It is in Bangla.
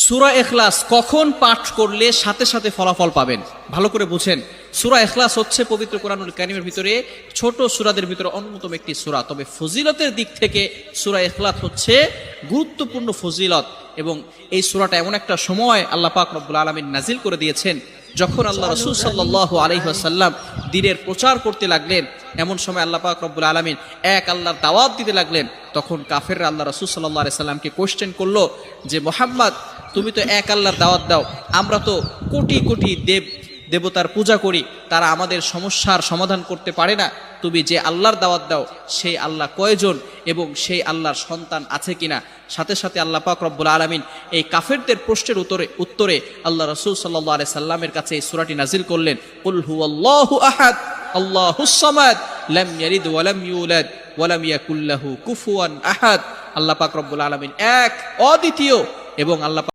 সূরা ইখলাস কখন পাঠ করলে সাথে সাথে ফলাফল পাবেন? ভালো করে বুঝেন। সূরা ইখলাস হচ্ছে পবিত্র কোরআনুল কারীমের ভিতরে ছোট সূরাদের ভিতরে অন্যতম একটি সূরা। তবে ফজিলতের দিক থেকে সূরা ইখলাস হচ্ছে গুরুত্বপূর্ণ ফজিলত, এবং এই সূরাটা এমন একটা সময় আল্লাহ পাক রব্বুল আলামিন নাজিল করে দিয়েছেন যখন আল্লাহ রাসূল সাল্লাল্লাহু আলাইহি ওয়াসাল্লাম দ্বীনের প্রচার করতে লাগলেন। এমন সময় আল্লাহ পাক রব্বুল আলামিন এক আল্লাহর দাওয়াত দিতে লাগলেন। তখন কাফেররা আল্লাহ রাসূল সাল্লাল্লাহু আলাইহি সাল্লামকে কোশ্চেন করলো যে, মুহাম্মদ, তুমি তো এক আল্লাহর দাওয়াত দাও, আমরা তো কোটি কোটি দেবতার পূজা করি, তারা আমাদের সমস্যার সমাধান করতে পারে না। তুমি যে আল্লাহর দাওয়াত দাও সেই আল্লাহ কয়জন এবং সেই আল্লাহর সন্তান আছে কিনা? সাথে সাথে আল্লাহ পাক রব্বুল আলামিন এই কাফেরদের প্রশ্নের উত্তরে আল্লাহ রাসূল সাল্লাল্লাহু আলাইহি সাল্লামের কাছে এই সূরাটি নাজিল করলেন, কুল হুয়াল্লাহু আহাদ আল্লাহুস সামাদ লাম ইয়ালিদ ওয়া লাম ইউলাদ ওয়া লাম ইয়াকুল লাহু কুফুয়ান আহাদ। আল্লাহ পাক রব্বুল আলামিন এক, অদ্বিতীয়, এবং আল্লাহ